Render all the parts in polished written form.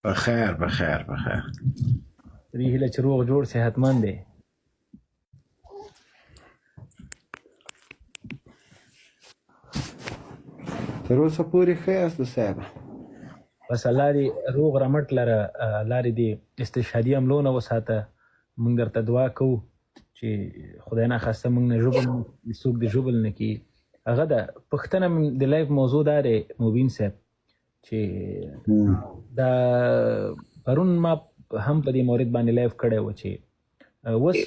بخیر بخیر بخیر. دې هیله چې روغ جوړ صحتمند دی. تر اوسه پورې ښه یاست صاحب؟ بس الله دې روغ رمټ لره، الله دې استشهادي حملو نه وساته. موږ درته دعا کوو چې خدای ناخواسته موږ نه ژوبل څوک دې ژوبل نه کړي. هغه ده پوښتنه د لایف موضوع دا دی مبین صاحب چې دا پرون ما هم په دې مورد باندې لایف کړی و چې اوس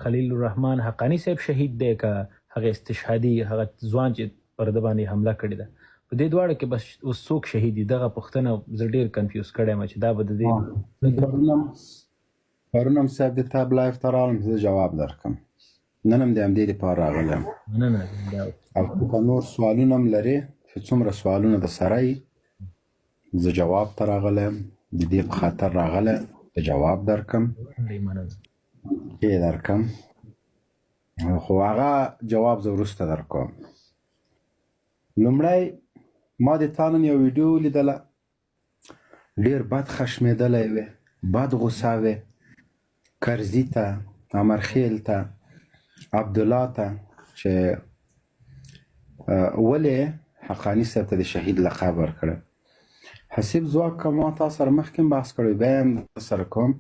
خلیل الرحمن حقانی صاحب شهید دی که هغه استشهادي هغه ځوان چې پر ده باندې حمله کړې ده، په دې دواړو کې بس اوس څوک شهید دي؟ دغه پوښتنه زه ډېر کنفیوز کړی یم چې دا به د دې پرون هم صاحب د تاب لایف ته راغلم زه جواب درکړم. نن هم د همدې دپاره راغلی یم. مننه. او که نور سوالونه هم لرې چې څومره سوالونه د سره یي زه جواب ته راغلی یم، د دې په خاطر راغلی د جواب درکړم کې درکړم، خو هغه جواب زه وروسته درکوم. لومړی ما د تا نن یو ویډیو لیدله، ډېر بد خشمېدلی وې، بد غوسه وې، کرزي ته، امرخیل ته، عبدالله ته چې ولې حقاني صاحب ته د شهید لقب ورکړی. حسیب ځواک ما تا سره مخکې بحث کړی، بیا هم سره کوم.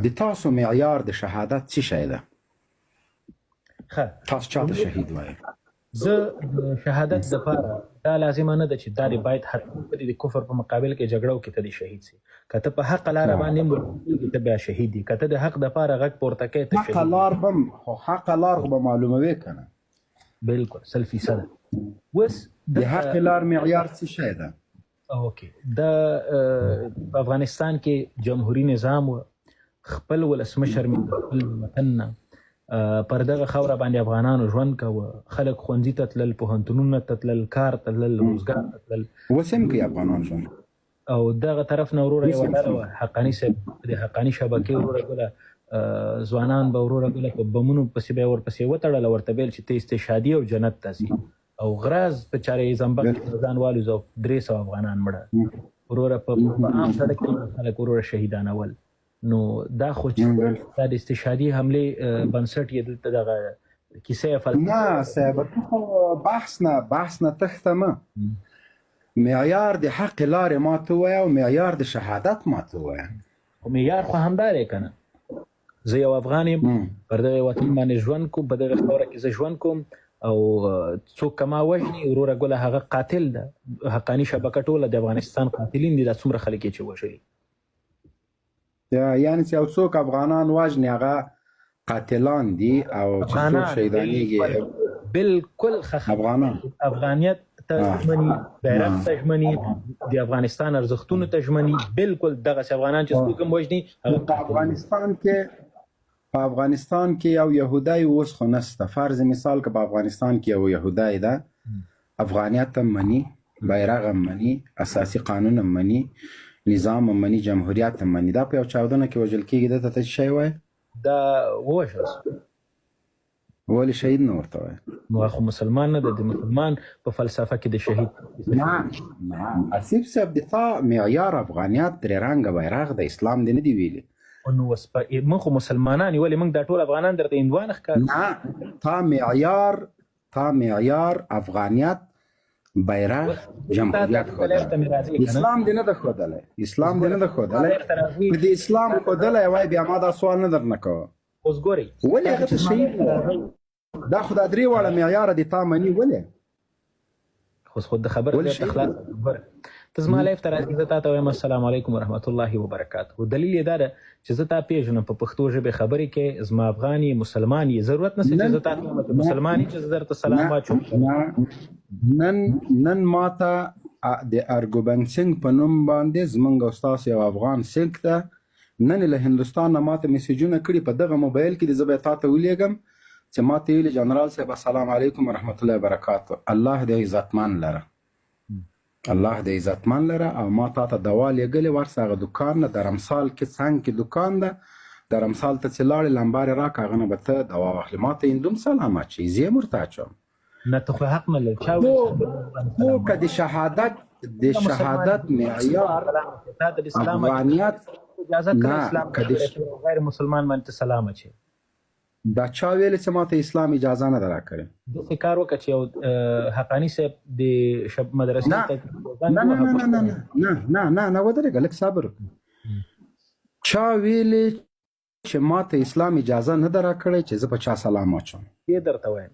د تاسو معیار د شهادت څه شی ده؟ تاسو چاته شهید وایي؟ زه د شهادت دپاره دا لازمه نه ده چې دا دې باید حتما په دې د کفر په مقابل کې جګړه وکړي ته دې شهید سي. که ته په حقه لاره باندې هم ورکېږي ته بیا شهید دي، که ته د حق دپاره غږ پورته کوې ته شهید. حقه لار به خو حقه لار خو به معلوموې که نه؟ بلکل 100%. اوس د حقې لار معیار څه شی ده؟ اوکې، دا په افغانستان کې جمهوري نظام و، خپل ولسمشر مې خپل وطن نه پر دغه خاوره باندې افغانانو ژوند کوه، خلک ښوونځي ته تلل، پوهنتونونو ته تلل، کار ته تلل، روزګار ته تلل. اوس هم کوي افغانان ژوند. او دغه طرف نه وروره یوه ډله وه حقاني صاحب، د حقاني شبکې وروره ګله ځوانان به وروره ګله په بمونو پسې به یې ورپسې وتړل، ورته ویل چې ته استشهادي او جنت ته ځي. او غراز په چارې زنبق کې ځان والوځه، 300 افغانان مړه وروره په عام سړک کې خلک وروره شهیدانول. نو دا خو چې دا د استشهادي حملې بنسټ یې دلته دغه کیسه یې نه صاحب ته خو بحث نه تښته مه. معیار د حق لارې ما ته ووایه او معیار د شهادت ما ته ووایه. خو معیار خو همدا دی که نه؟ زه یو افغان یم، پر دغه وطن باندې ژوند کوم، په دغه خاوره کې زه ژوند کوم، او څوک که ما وژني وروره ګله هغه قاتل ده. حقاني شبکه ټوله د افغانستان قاتلین دي، دا څومره خلک یې چې وژلي. یعنې چې یو څوک افغانان وژني هغه قاتلان دي، او چې څوک شهیدانېږي بلکل افغانان افغانیت ته ژمني، غیرت ته ژمني، د افغانستان ارزښتونو ته ژمني. بلکل دغسې افغانان چې څوک هم وژني هغه په افغانستان کې یو یهودی اوس خو نسته. فرض مثال که په افغانستان کې یو یهودی ده، افغانیت هم مني، بیرغ هم مني، اساسي قانون هم مني، نظام هم مني، جمهوریت هم مني، دا په یو چاودنه کې وژل کېږي، دته ته څه شی وایي؟ دا ووژل شو. ولې شهید نه ورته وایي؟ نو خو مسلمان نه ده، د مسلمان په فلسفه کې د شهید نه حسیب صاحب د تا معیار افغانیت درې رنګه بیرغ د اسلام دی نه دی ویلي. نو موږ خو مسلمانان یو، ولې موږ دا ټول افغانان درته هندوان ښکاري؟ نه، تا معیار افغانیت بیرغ جمهوریت ښودلی، اسلام دې نه ده ښودلی، اسلام دې نه ده ښودلی. که د اسلام ښودلی وای بیا ما دا سوال نه درنه کوه. اوس ګورئ ولې هغه ته شهید دا خو دا درې واړه معیاره دې تا مني، ولې؟ خو د خبر اخلاق ګوره، ته زما لایف ته راځې، زه تا ته وایم السلام علیکم ورحمت الله وبرکاته. دلیل یې دا ده چې زه تا پېژنم، په پښتو ژبې خبرې کې، زما افغان یې، مسلمان یې، ضرورت نشته چې زه تا ته وایم مسلمان یې چې زه درته سلام واچوم. نن ما ته د ارګوبنګ سنګ په نوم باندې زمونږ او ستاسو یو افغان سنګ ته نن له هندوستان نه ما ته میسیجونه کړي په دغه موبایل کې، زه به تا ته ولیږم چې ما ته ویلي جنرال صاحب السلام علیکم ورحمت الله وبرکاته، الله دې عزتمن لره، الله دې عزتمن لره. او ما تا ته دوا لېږلې ورسه هغه دوکان نه درمسال کې څنګ کې دوکان ده، درمسال ته چې لاړې لمبارې راکړه هغه نه به ته دوا واخلې. ما ته هندوم سلام اچوي، زه یې ورته اچوم. نه ته خو حق نه لرې. خو که د د شهادت معیار تا د اسلام افغانیت اجازه نه، کړه اسلام که د ته غیر مسلمان باندې سلام اچي دا چا ویل چې ماته اسلام اجازه نه درا کړې د کار وکړه چې یو حقانی صاحب د شب مدرسې نه ته نه نه نه نه نه نه نه نه ودرېږه لږ صبر چا ویلې چې ماته اسلام اجازه نه درا کړې چې زه په چا سلام اچوم یې درته وایم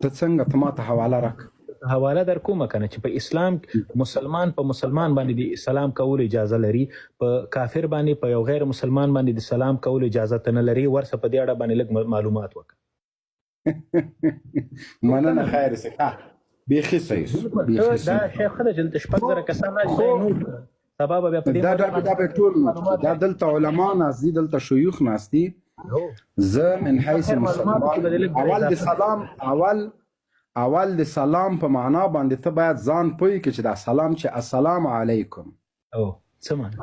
ته څنګه ته ماته حواله راکړه حواله در کومه کنه چې په اسلام مسلمان په مسلمان باندې د سلام کول اجازه لري په کافر باندې په یو غیر مسلمان باندې د سلام کول اجازه نه لري ورسه په دې اړه باندې لږ معلومات وکړه مننه خیر سه بیخي صحیح دا شیخ خدای چې شپږ زره کسان راځي سبا به په دې دا به ټول دا دلته علما نازي دلته شيوخ ناستي زه من حيث مسلمان اول د سلام په معنا باندې ته باید ځان پوي کې چې دا سلام چې السلام علیکم او څه معنا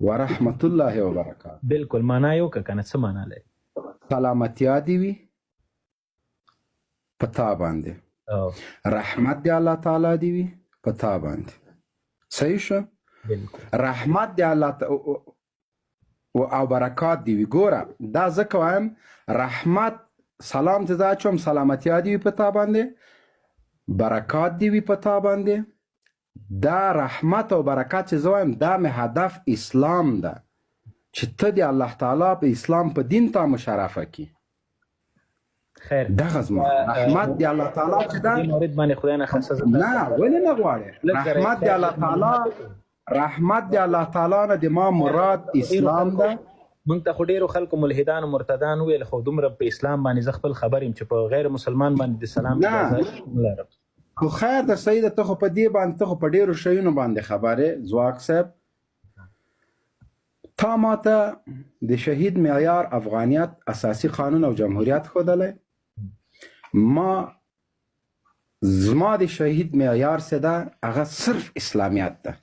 ورحمت الله وبرکاته بالکل معنا یو کنه څه معنا لري سلامتی دی وي پتا باندې او رحمت دی الله تعالی دی وي پتا باندې صحیح شو بالکل رحمت دی الله او برکات دی وي ګوره دا ځکه وایم رحمت سلام ته دا چوم سلامتی دی وي پتا باندې برکات دی وي پتا باندې دا رحمت او برکات چې زویم دا مې هدف اسلام ده چې ته دی الله تعالی په اسلام په دین ته مشرفه کی خیر دغه زما رحمت دی الله تعالی چې دا مورید باندې خدای نه خاصه نه ولې نه غواړي رحمت دی الله تعالی رحمت دی الله تعالی نه د ما مراد اسلام ده مونږ ته خو ډیرو خلکو ملحدان او مرتدان ویل خو دومره په اسلام باندې زه خپل خبر یم چې په غیر مسلمان باندې د سلام اجازه نه لرم خو خیر د سید ته خو په دې باندې ته خو په ډیرو شیونو باندې خبره زواک صاحب تا ماته د شهید معیار افغانیت اساسی قانون او جمهوریت خودله ما زما د شهید معیار سده هغه صرف اسلامیت ده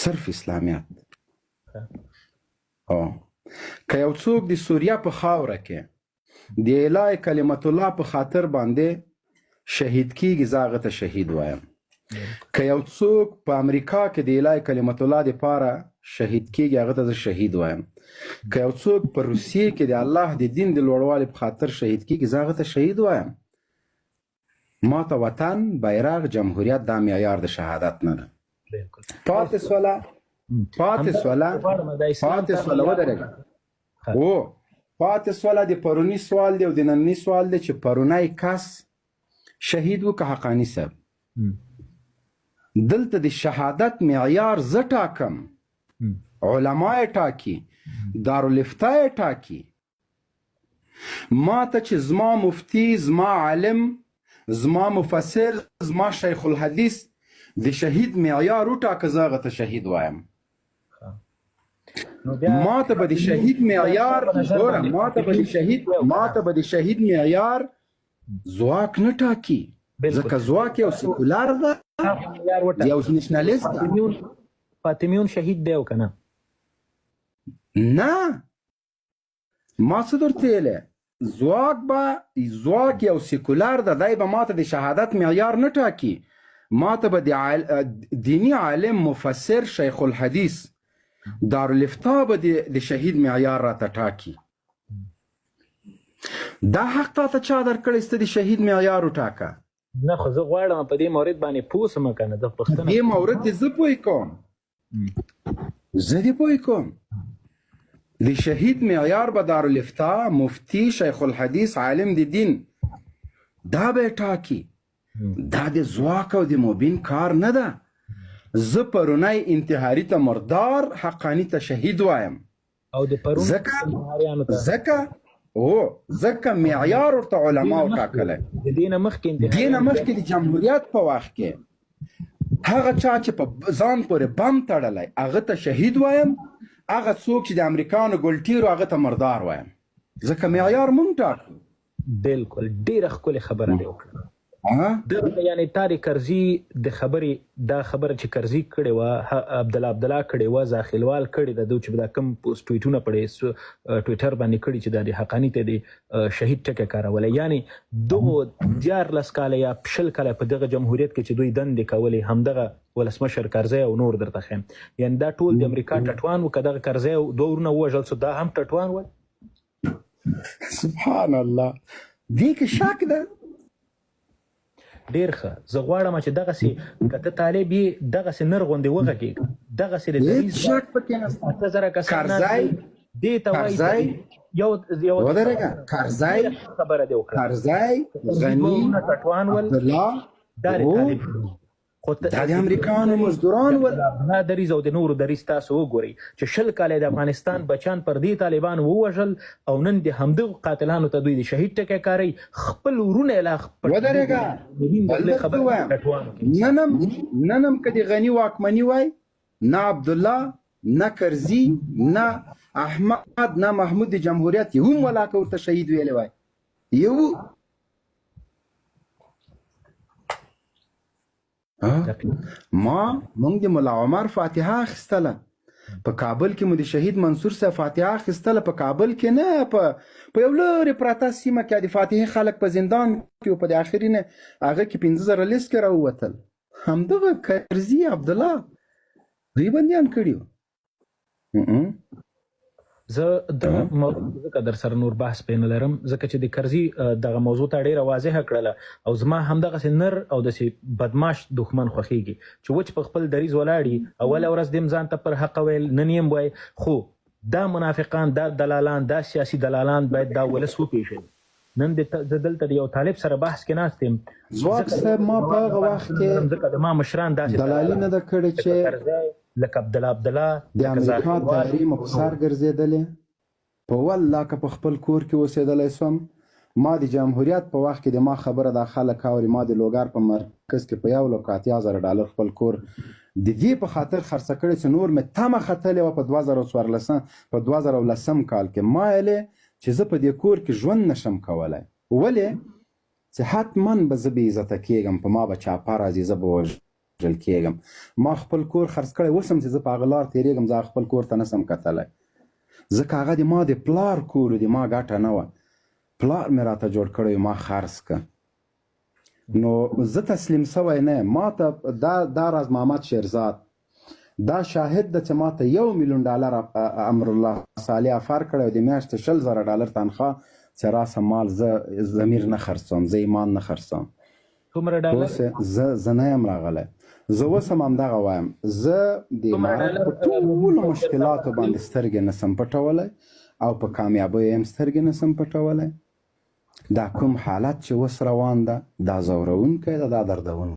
صرف اسلامیت که یو څوک د سوریه په خاوره کې د الهی کلمت الله په خاطر باندې شهید کیږي زه هغه ته شهید وایم که یو څوک په امریکا کې د الهی کلمت الله دپاره شهید کیږي هغه ته زه شهید وایم که یو څوک په روسیې کې د الله د دین د لوړوالي په خاطر شهید کیږي زه هغه ته شهید وایم ما ته وطن بیرغ جمهوریت دا معیار د شهادت نه ده پاتې سوله ودرېږه او پاتې سوله د پروني سوال دی او د ننني سوال دی چې پرونی کس شهید و که حقانی صاحب دلته د شهادت معیار زه ټاکم علما یې ټاکي دارالفتاء یې ټاکي ما ته چې زما مفتی زما عالم زما مفسر زما شیخ الحدیث د شهید معیار وټاکه زه هغه ته شهید وایم ما ته به د شهید معیار ګوره ما ته به د شهید معیار ځواک نه ټاکي ځکه ځواک یو سیکولر ده یو نېشنالیست ده فاطمیون شهید دی او کنه نه ما څه درته ویلې ځواک یو سیکولر ده دی به ما ته د شهادت معیار نه ټاکي ما ته به د دینی عالم مفسر شیخ الحدیث دارالفتاء به د شهید معیار راته ټاکي دا حق تاته چا درکړی سته د شهید معیار وټاکه نه خو زه غواړم په دې مورد باندې پوه سم کنه د پښتنه دې مورد دې زه پوه کوم زه دې پوه کوم د شهید معیار به دارالفتاء مفتی شیخ الحدیث عالم د دین دا به ټاکي دا د ځواک او د مبین کار نه ده زه پرونی انتحاري ته مردار حقانی ته شهید وایم او د پرون ځکه معیار ورته علماو ټاکلی د دینه مخکې د جمهوریت په وخت کې هغه چا چې په ځان پورې بم تړلی هغه ته شهید وایم هغه څوک چې د امریکانو ګلټیرو هغه ته مردار وایم ځکه معیار مونږ ټاکو بالکل ډیره ښکلې خبره دی وکړه دغه یعنی طارق کرزي د خبرې دا خبره چې کرزي کړې وه عبدالله کړې وه زاخیلوال کړې ده چې دا کوم پوسټ ټویټونه پړې ټویټر باندې کړي چې دا د حقاني ته د شهید ټکی کارولی یعنی دغو 14 کاله یا 20 کاله په دغه جمهوریت کې چې دوی دندې کولې همدغه ولسمشر کرزی او نور درته ښیم یعنی دا ټول د امریکا ټټوان و که دغه کرزی او 2 ورونه ووژل سو دا هم ټټوان ول سبحان الله دې کې شک ده ډېر ښه زه غواړم چې دغسې که ته طالب یې دغسې نر غوندې وغږېږه دغسې د هېڅ شک پکې نشته 8,000 کسان کرزی دې ته وایي یو ودرېږه کرزی خبره دې وکړه کرزی غني ټټوان ول عبدالله دا د طالب دا د امریکانو مزدوران ول دا دریځ او د نورو دریځ تاسو وګورئ چې 20 کاله د افغانستان بچیان پر دې طالبان ووژل او نن د همدغو قاتلانو ته دوی د شهید ټکی کاروي خپل ورونه لا ننم که د غني واکمني وای نه عبدالله نه کرزي نه احمد نه محمود د جمهوریت یو هم ولاکه ورته شهید ویلی وای یو مونږ د ملا عمر فاتحه اخیستله په کابل کې مو د شهید منصور صاحب فاتحه اخیستله په کابل کې نه په یو لرې پراته سیمه کې د فاتحې خلک په زندان کې په د آخري نه هغه کې 15,000 لیست کې راووتل همدغه کرزي عبدالله دوی بندیان کړي زه دغه موضوع در سره نور بحث پې نه لرم ځکه چې د کرزي دغه موضوع ته ډېره واضحه کړله او زما همدغسې نر او داسې بدماش دښمن خوښېږي چې وچ په خپل دریځ ولاړي اوله ورځ دې ځان ته پر حق ویل نن یې وایي خو دا منافقان دا دلالان دا سیاسي دلالان باید دا ولس وپېژني نن زه دلته د یو طالب سره بحث کې ناست یم ځواک صاحب ما په هغه وخت کې ځکه د ما مشران داسې دلالي نه ده کړې چې لکه عبدالله د امریکا دایرې مو په سر ګرځېدلې په والله که په خپل کور کې اوسېدلی سوم ما د جمهوریت په وخت کې د ما خبره دا خلک اوري ما د لوګر په مرکز کې په $1,80,000 خپل کور د دې په خاطر خرڅه کړی چې نور مې تمه ختلې وه په 2010 کال کې ما ویلې چې زه په دې کور کې ژوند نشم کولی ولې چې حتما به زه بې عزته کېږم په ما به چاپه راځي زه به وژل کېږم ما خپل کور خرڅ کړی اوس هم چې زه په هغه لار تېرېږم زه خپل کور ته نسم کتلی ځکه هغه د ما د پلار کور د ما ګټه نه وه پلار مې راته جوړ کړی ما خرڅ که نو زه تسلیم سوی نه ما ته دا راز محمد شیرزاد دا شاهد ده چې ما ته $1,000,000 امرالله صالح افر کړی او د میاشتې $10,000 تنخواه چې راسه مال زه ضمیر نه خرڅوم زه ایمان نه خرڅوم زه نه یم راغلی زه اوس هم همدغه وایم زه د امارت په ټولو مشکلاتو باندې سترګې نسم پټولی او په کامیابیو هم سترګې نسم پټولی دا کوم حالت چې اوس روان ده دا ځورونکی ده دا دردونکی